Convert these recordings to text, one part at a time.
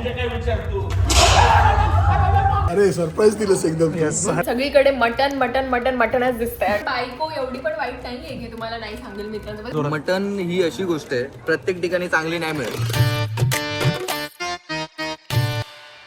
म्हणजे काय विचारतो? अरे सरप्राईज दिलंस एकदम. सगळीकडे मटन मटन मटन मटनच दिसतंय. बायको एवढी पण वाईट नाहीये की तुम्हाला नाही सांगेल मित्रांसोबत. मटन ही अशी गोष्ट आहे प्रत्येक ठिकाणी चांगली नाही मिळत.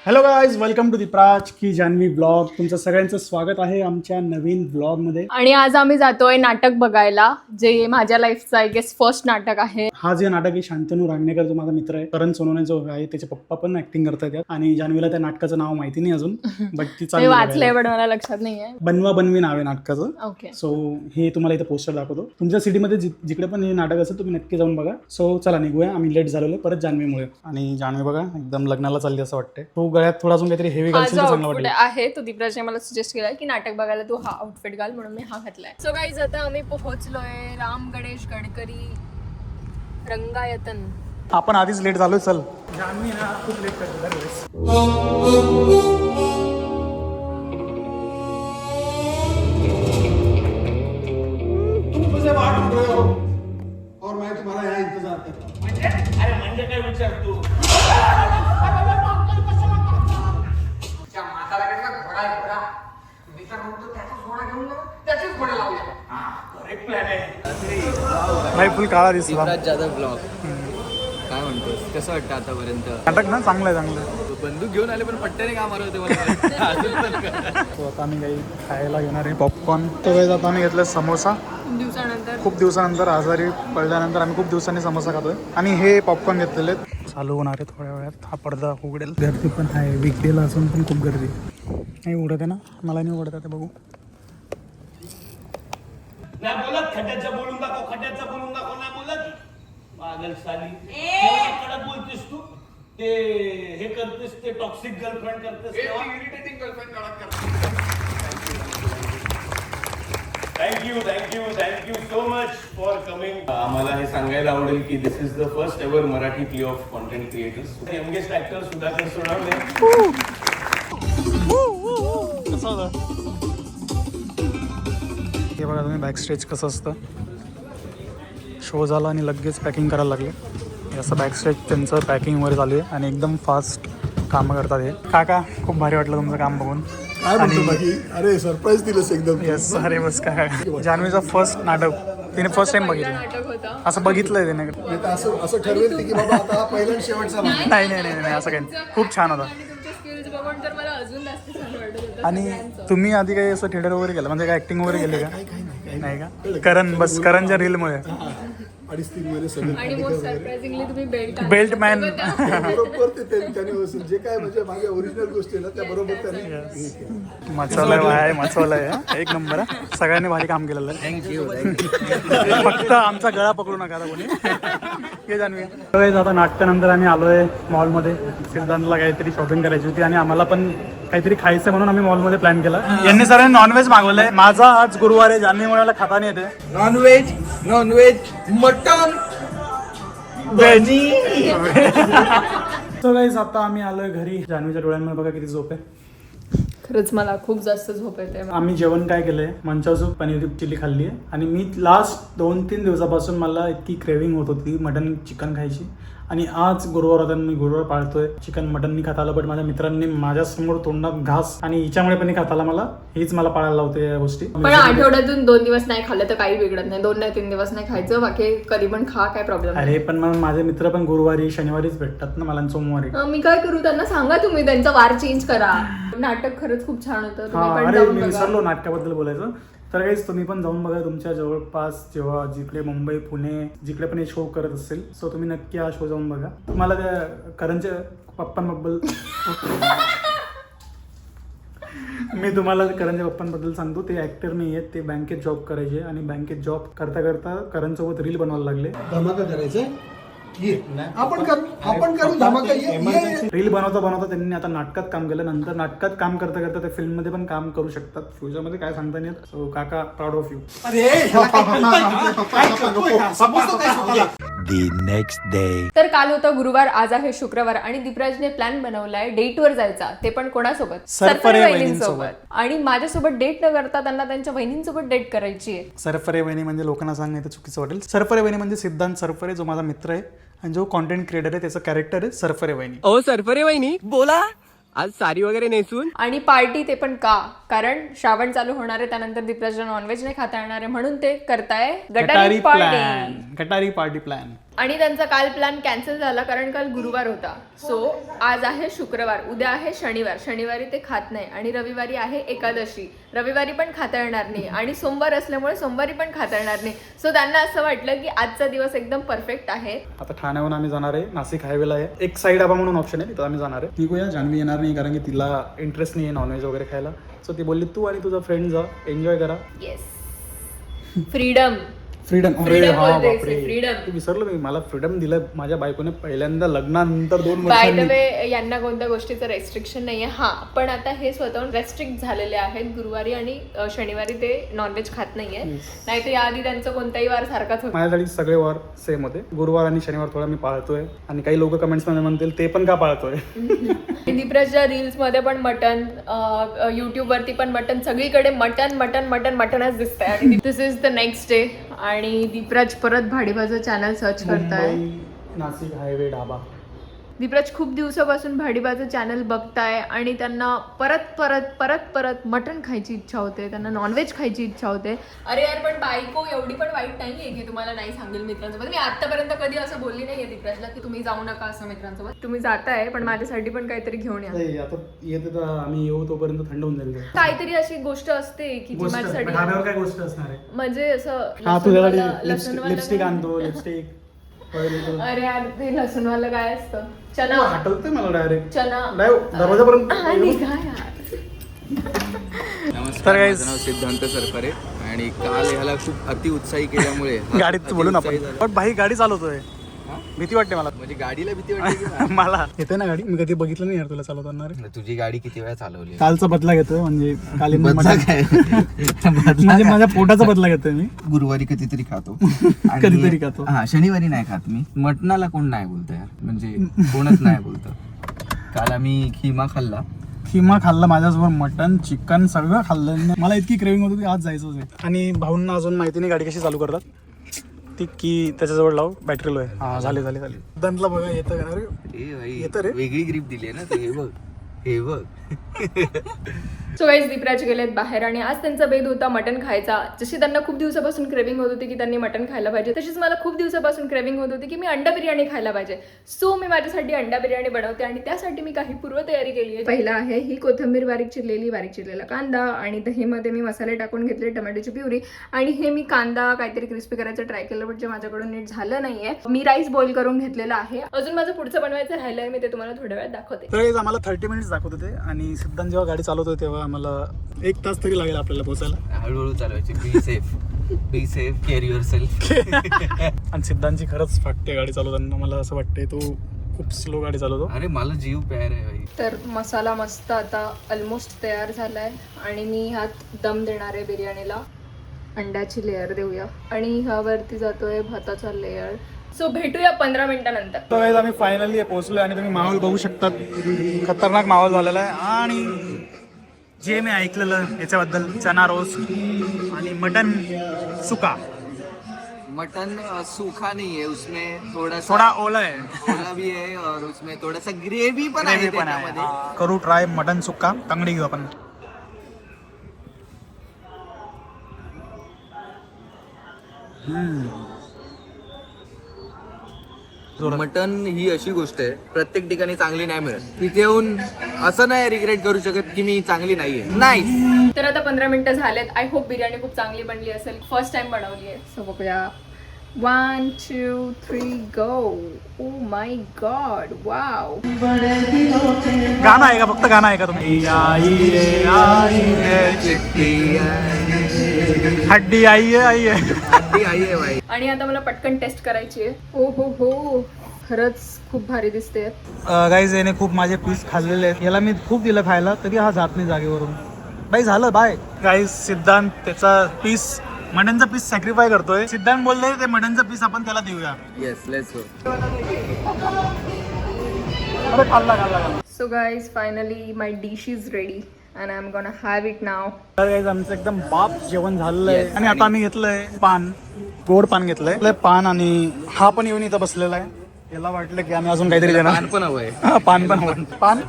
Hello guys, welcome to the Prach की जान्हवी ब्लॉग. तुमचं सगळ्यांचं स्वागत आहे आमच्या नवीन ब्लॉग मध्ये. आणि आज आम्ही जातोय नाटक बघायला, जे माझ्या लाईफचं आय गेस फर्स्ट नाटक आहे. हा जे नाटक आहे शांतनू रांगणेकर जो माझा मित्र आहे, करण सोनवणे जो आहे, त्याचे पप्पा पण ऍक्टिंग करतात यात. आणि जान्हवीला त्या नाटकाचं नाव माहिती नाही अजून, बट ती मी वाचलंय पण मला लक्षात नाहीये. बनवा बनवी नाव आहे नाटकाचं. ओके, सो हे तुम्हाला इथं पोस्टर दाखवतो. तुमच्या सिटीमध्ये जिकडे पण हे नाटक असेल तुम्ही नक्की जाऊन बघा. सो चला निघूया, आम्ही लेट झालेलो परत जान्हवीमुळे. आणि जान्हवी बघा एकदम लग्नाला चालली असं वाटतंय. तो गळ्यात थोडा अजून काहीतरी हेवी हा घालशील जो तर चांगला आउटफिट वाटेल. आहे तो दीपराजने मला सजेस्ट केलाय की नाटक बघायला तू हा आउटफिट घाल, म्हणून मी हा घातलाय. सो गाईज आता आम्ही पोहोचलोय राम गणेश गडकरी रंगायतन. आपण आधीच लेट झालोय. चल जान्हवी ना खूप लेट करते दरवेळेस. और मैं तुम्हारा यहाँ इंतजार करता हूँ. अरे म्हणजे काय विचारतो? करेक्ट प्लॅन आहे. भाई फुल काळा दिसला. दीपराज जाधव ब्लॉग. काय म्हणतोस, कसं वाटतं आतापर्यंत? नाटक ना चांगलं आहे, चांगलं आहे. बंदूक घेऊन आले पण पट्ट्याने का मारत होते मला? तो आता आम्ही काही खायला घेणार आहे पॉपकॉर्न. तो काही आता आम्ही घेतलं समोसा. खूप दिवसानंतर आजारी पडल्यानंतर आम्ही खूप दिवसांनी समोसा खातोय. आणि हे पॉपकॉर्न घेतलेले चालू होणार आहे थोड्या वेळात. हा पडदा उघडेल. गर्दी पण आहे, वीकडेला असून पण खूप गर्दी. नाही उघडत आहे ना, मला नाही उघडत आहे. बघू नाही बोलत, खड्ड्याचं बोलून दाखव, खड्ड्याचं बोलून दाखव. नाही बोलत पागल साली. कडक बोलतेस तू. ते हे करतेस, ते टॉक्सिक गर्लफ्रेंड करतेस, इरिटेटिंग गर्लफ्रेंड कडक करतेस. Thank you so much for coming. आम्हाला हे सांगायला आवडेल की this is the first ever Marathi play of content creators. Youngest actor Sudhakar Sonawane. हे बघा तुम्ही बॅक स्टेज कसं असतं. शो झाला आणि लगेच पॅकिंग करायला लागले. हे असं बॅक स्टेज त्यांचं पॅकिंग वगैरे चालू आहे आणि एकदम फास्ट कामं करतात हे. काका खूप भारी वाटलं तुमचं काम बघून. अरे सरप्राईज दिलंस एकदम. येस, अरे बस काय. जान्हवीचं फर्स्ट नाटक तिने फर्स्ट टाइम बघितलं. नाटक होतं असं बघितलंय तिने. असं ठरवेल की बाबा आता पहिला आणि शेवटचा भाग. नाही असं काही नाही. खूप छान होता. आणि तुमचे स्किल्स बघून तर मला अजून जास्त छान वाटत होतं. आणि तुम्ही आधी काही असं थिएटर वगैरे केलं, म्हणजे काय ऍक्टिंग वगैरे केली का? नाही का? करणच्या रीलमुळे 2.5-3 महिने सगळं आणि मोस्ट सरप्राइझिंगली तुम्ही बेल्ट मॅन. बरोबर ते त्याने वसूल जे काय म्हणजे माझ्या ओरिजिनल गोष्टी आहे ना त्या बरोबर त्याने मचवलंय एक नंबर. सगळ्यांनी भारी काम केलेलं आहे. थँक्यू. फक्त आमचा गळा पकडू नका आता कोणी. हे जाणूया. आता नाटकानंतर आम्ही आलोय मॉलमध्ये. सिद्धांतला काहीतरी शॉपिंग करायची होती आणि आम्हाला पण काहीतरी खायचं म्हणून आम्ही मॉलमध्ये प्लॅन केला. यांनी सगळ्यांनी नॉनव्हेज मागवलंय. माझा आज गुरुवार आहे, जान्हवी मला खाता नाही येते. Nonveg mutton veg. So guys आता आम्ही आलोय घरी. जान्हवीच्या डोळ्यांमध्ये बघा किती झोप आहे. खरंच मला खूप जास्त झोप येते. आम्ही जेवण काय केलंय, मंचाव पनीर चिल्ली खाल्ली आहे. आणि मी लास्ट 2-3 दिवसापासून मला इतकी क्रेविंग होत होती मटन चिकन खायची. आणि आज गुरुवार होता, मी गुरुवार पाळतोय. चिकन मटन नाही खाता आलं, बट माझ्या मित्रांनी माझ्यासमोर तोंडात घास आणि हिच्यामुळे पण नाही खाता आला मला. हेच मला पाळायला लावते या गोष्टी. पण आठवड्यातून 2 दिवस नाही खाल्लं तर काही बिघडत नाही. 2-3 दिवस नाही खायचं, बाकी कधी पण खा, काय प्रॉब्लेम. अरे पण मग माझे मित्र पण गुरुवारी शनिवारीच भेटतात ना मला, सोमवारी. मी काय करू, त्यांना सांगा तुम्ही त्यांचा वार चेंज करा. नाटक खरंच खूप छान होतं. तुम्ही पण अरे जाऊन मी बघा. विसरलो नाटकाबद्दल बोलायचं. तर काहीच तुम्ही पण जाऊन बघा तुमच्या जवळपास, जेव्हा जिकडे मुंबई पुणे जिकडे पण हे शो करत असेल. सो तुम्ही नक्की हा शो जाऊन बघा. तुम्हाला त्या करणच्या पप्पांबद्दल मी तुम्हाला करणच्या पप्पांबद्दल सांगतो. ते ऍक्टर नाही आहेत, ते बँकेत जॉब करायचे आणि बँकेत जॉब करता करता करणसोबत रील बनवायला लागले. धमाका करायचंय. आपण करू धमाका. रील बनवता त्यांनी आता नाटकात काम केलं. नंतर नाटकात काम करता करता ते फिल्म मध्ये पण काम करू शकतात फ्युचरमध्ये, काय सांगता नाही. सो काका, प्राऊड ऑफ यू. तर काल होता गुरुवार, आज आहे शुक्रवार आणि दीपराजने प्लॅन बनवलाय डेटवर जायचा. ते पण कोणासोबत? सरफरे वहिनींसोबत. आणि माझ्यासोबत डेट न करता त्यांना त्यांच्या वहिनींसोबत डेट करायची आहे. सरफरे वहिनी म्हणजे लोकांना सांगणं तर चुकीचं वाटेल. सरफरे वहिनी म्हणजे सिद्धांत सरफरे, जो माझा मित्र आहे आणि जो कॉन्टेंट क्रिएटर आहे त्याचं कॅरेक्टर आहे सरफरे वहिनी. ओ सरफरे वहिनी बोला, आज साडी वगैरे नेसून. आणि पार्टी ते पण का, कारण श्रावण चालू होणार आहे, त्यानंतर दीपराजला नॉनव्हेज नाही खाता येणार आहे, म्हणून ते करताय गटारी पार्टी. गटारी पार्टी प्लॅन. आणि त्यांचा काल प्लॅन कॅन्सल झाला कारण काल गुरुवार होता. सो आज आहे शुक्रवार, उद्या आहे शनिवार, शनिवारी ते खात नाही, आणि रविवारी आहे एकादशी, रविवारी पण खाता येणार नाही, आणि सोमवार असल्यामुळे सोमवारी पण खाता येणार नाही. सो त्यांना असं वाटलं की आजचा दिवस एकदम परफेक्ट आहे. आता ठाण्याहून आम्ही जाणार आहे, नाशिक हायवेला आहे एक साईड आबा म्हणून ऑप्शन आहे, तिथं आम्ही जाणार आहे. निघूया. जान्हवी येणार नाही कारण की तिला इंटरेस्ट नाही आहे नॉनव्हेज वगैरे खायला. सो ती बोलली तू आणि तुझा फ्रेंड जा, एन्जॉय करा. Yes, freedom. फ्रीडम. अरे Freedom हा बोलते, बापरे, freedom. तू विसरलो मी. मला फ्रीडम दिलं माझ्या बायकोने पहिल्यांदा लग्नानंतर 2 बाय द वर्षांनी. वे, यांना कोणत्या गोष्टीचं रेस्ट्रिक्शन नाहीये. हा, पण आता हे स्वतःहून रेस्ट्रिक्ट झालेले आहेत. गुरुवारी आणि शनिवारी ते नॉनव्हेज खात नाहीये, नाही तर याआधी त्यांचं कोणताही वार सारखाच होता. माझ्यासाठी सगळे वार सेम होते. गुरुवार आणि शनिवार थोडा मी पाळतोय, आणि काही लोक कमेंट्स मध्ये म्हणतील ते पण का पाळतोय. दीपराजच्या रील्स मध्ये पण मटन, युट्यूब वरती पण मटन, सगळीकडे मटन मटन मटन मटनच दिसतंय. आणि दिस इज द नेक्स्ट डे, आणि दीपराज परत भाडीबाचं चॅनल सर्च करताय. मुंबई नाशिक हायवे ढाबा. दीपराज खूप दिवसापासून भाडीबाचं चॅनल बघताय, आणि त्यांना परत परत परत परत मटन खायची इच्छा होते, त्यांना नॉनव्हेज खायची इच्छा होते. अरे यार, पण बायको एवढी पण वाईट नाहीये की तुम्हाला नाही सांगेल मित्रांसोबत. मी आतापर्यंत कधी असं बोलली नाहीये दीपराजला की तुम्ही जाऊ नका असं मित्रांसोबत. तुम्ही जाताय, पण माझ्यासाठी पण काहीतरी घेऊन या. नाही, आता येते तर आम्ही येऊ तोपर्यंत थंड होऊन जाईल. काहीतरी अशी गोष्ट असते की जी माझ्यासाठी, ढाब्यावर काय गोष्ट असणार आहे. म्हणजे असं हा, तुझ्यासाठी लसूणवालं लिपस्टिक काय? आणतो. लिपस्टिक अरे यार, ते लसूणवालं काय असतं, चना. आठवतंय मला डायरेक्ट चना दरवाजापर्यंत. आणि काय यार. नमस्कार, guys. माझं नाव सिद्धांत सरफरे आणि काल ह्याला खूप अति उत्साही केल्यामुळे हा गाडीत बोलून आपण. अतिउत्साही झाला. पण भाई गाडी चालवतोय, हा? भीती वाटते मला. म्हणजे गाडीला भीती वाटते की काय? मला येते ना गाडी, मी कधी बघितलं नाही यार तुला चालवताना. रे तुझी गाडी किती वेळा चालवली? कालचा बदला घेतोय, म्हणजे काल बदला काय? म्हणजे माझ्या पोटाचा बदला घेतोय मी. गुरुवारी कधीतरी खातो कधीतरी खातो. हा, शनिवारी नाही खात मी. मटणाला कोण नाही बोलतं यार, म्हणजे कोणच नाही बोलतं. काल आम्ही खिमा खाल्ला. खिमा खाल्ला, माझ्यासोबत मटन चिकन सगळं खाल्लं. मला इतकी क्रेविंग होती आज जायचंच आहे. आणि भाऊंना अजून माहिती नाही गाडी कशी चालू करतात ती, की त्याच्याजवळ लाव, बॅटरी लो आहे. हा, झाले. दंतला बघा येतं का रे. ए भाई, येतं रे. वेगळी ग्रीप दिली आहे ना ते. हे बघ. सो गाईज, दीपराज गेलेत बाहेर, आणि आज त्यांचा बेद होता मटन खायचा. जशी त्यांना खूप दिवसापासून क्रेविंग होत होती की त्यांनी मटन खायला पाहिजे, तशीच मला खूप दिवसापासून क्रेविंग होत होती की मी अंडा बिर्याणी खायला पाहिजे. सो मी माझ्यासाठी अंडा बिर्याणी बनवते, आणि त्यासाठी मी काही पूर्वतयारी केली आहे. पहिला आहे ही कोथिंबीर बारीक चिरलेला कांदा, आणि दहीमध्ये मी मसाले टाकून घेतले, टोमॅटोची प्युरी. आणि हे मी कांदा काहीतरी क्रिस्पी करायचं ट्राय केलं, पण जे माझ्याकडून नीट झालं नाहीये. मी राईस बॉईल करून घेतलेला आहे. अजून माझं पुढचं बनवायचं राहिलं आहे, मी ते तुम्हाला थोड्या वेळात दाखवते. तर आम्हाला 30 मिनिट्स दाखवत होते, आणि सिद्धांत जेव्हा गाडी चालवतोय तेव्हा आम्हाला 1 तास तरी लागेल आपल्याला पोहोचायला. हळूहळू चालवायची. Be safe, care your self. आणि सिद्धांतची खरंच फाटते गाडी चालवताना. मला असं वाटतंय तो खूप स्लो गाडी चालवतो. अरे मला जीव प्यार आहे भाई. तर मसाला मस्त आता ऑलमोस्ट तयार झालाय, आणि मी ह्यात दम देणार आहे बिर्याणीला. अंड्याची लेअर देऊया, आणि ह्यावरती जातोय भाताचा लेअर. सो भेटूया 15 मिनिटानंतर. तर गाईज, आम्ही फायनली पोहोचलोय, आणि तुम्ही माहोल बघू शकतात. खतरनाक माहोल झालेला आहे. आणि जे मी ऐकलेलं याच्याबद्दल, चना रोस्ट आणि मटन सुका. मटन सूखा नहीं है, उसमें थोडा ओला आहे, ओला भी है, और उसमें थोड़ा सा ग्रेवी पण आहे त्याच्यामध्ये. करू ट्राय मटन सुक्का. तांगडी घेऊ आपण. मटन ही अशी गोष्ट आहे प्रत्येक ठिकाणी चांगली नाही मिळत. तिथे येऊन असं नाही रिग्रेट करू शकत की मी चांगली नाहीये. नाही. तर आता 15 मिनिटं झालेत. आय होप बिर्याणी खूप चांगली बनली असेल. फर्स्ट टाइम बनवली आहे. सो बघूया. 1 2 3 गो. Oh my God, wow. गाणं आहे का? फक्त गाणं आहे का तुम्ही? हड्डी आई आहे. अगदी आई आहे भाई. आणि आता मला पटकन टेस्ट करायची आहे. ओ हो, खरंच खूप भारी दिसते. गाईज, याने खूप माझे पीस खाल्लेले आहेत. याला मी खूप दिलं खायला, तरी हा जात नाही जागेवरून. बाई झालं, बाय. गाईज, सिद्धांत त्याचा पीस, मटनचा पीस सॅक्रिफाय करतोय. सिद्धांत बोलले ते मटनचा पीस आपण त्याला देऊया. Yes, let's go. अरे खाल्ला. So guys, finally my dish is ready and I'm gonna have it now. तर गाईज, आमचं एकदम बाप जेवण झालेलं आहे. आणि आता आम्ही घेतलंय पान, गोड पान घेतलंय. पान, आणि हा पण येऊन इथं बसलेला आहे. याला वाटलं की आम्ही अजून काहीतरी देणार. पान पण हवंय. हा, पान पण हवं. पान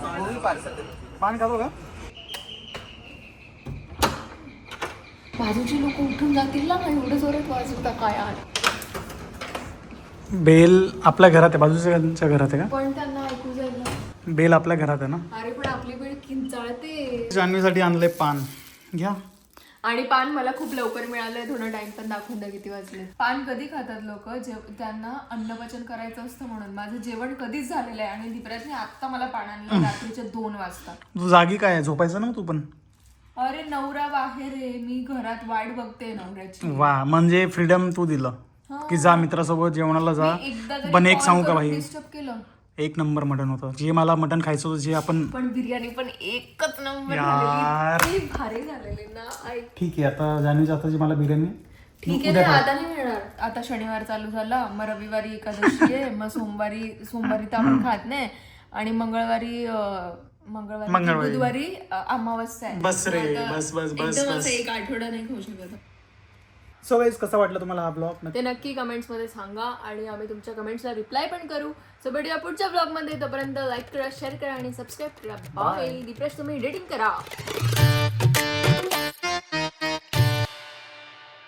पान खातो का? बाजूची लोक उठून जातील ना, एवढं जोरात वाजवता काय यार. बेल आपल्या घरात आहे, बाजूच्या घरात आहे का? पण त्यांना ऐकू जाईल ना. बेल आपल्या घरात आहे ना. अरे पण आपली वेळ किंचाळते. जान्हवीसाठी आणलंय पान, घ्या. आणि पान मला खूप लवकर मिळालंय. थोडं टाइम पण दाखवून द्या किती वाजले. पान कधी खातात लोक, त्यांना अन्नपचन करायचं असतं म्हणून. माझं जेवण कधीच झालेलं आहे आणि दीपराजने आता मला पान आणलं रात्रीच्या 2 वाजता. तू जागी काय आहे? झोपायचं ना तू पण. अरे नवरा बाहेर आहे, मी घरात वाट बघते नवऱ्याची. वा, म्हणजे फ्रीडम तू दिलं की जा मित्रासोबत जेवणाला जा. पण एक सांगू का भाई, डिस्टर्ब केलं. 1 नंबर मटण होतं. जे मला मटण खायचं होतं, जे आपण. पण बिर्याणी पण एकच नंबर यार. झालेली. इतकी भारी झालेली ना. ठीक आहे, आता जान्हवीच्या हाताची मला बिर्याणी ठीक आहे, आता नाही मिळणार. आता शनिवार चालू झाला, मग रविवारी एकादशी आहे, मग सोमवारी तर आपण खात नाही, आणि मंगळवारी बुधवारी अमावस्या आहे. बस रे, आता बस. एकदम असं एक आठवडा नाही खाऊ शकत. सो गाईज, कसा वाटला तुम्हाला हा ब्लॉग? ते नक्की कमेंट्समध्ये सांगा आणि आम्ही तुमच्या कमेंट्सला रिप्लाय पण करू. सो भेटूया पुढच्या ब्लॉगमध्ये. तोपर्यंत लाईक करा, शेअर करा आणि सबस्क्राईब करा. बाय. दीप्रेश तुम्ही एडिटिंग करा.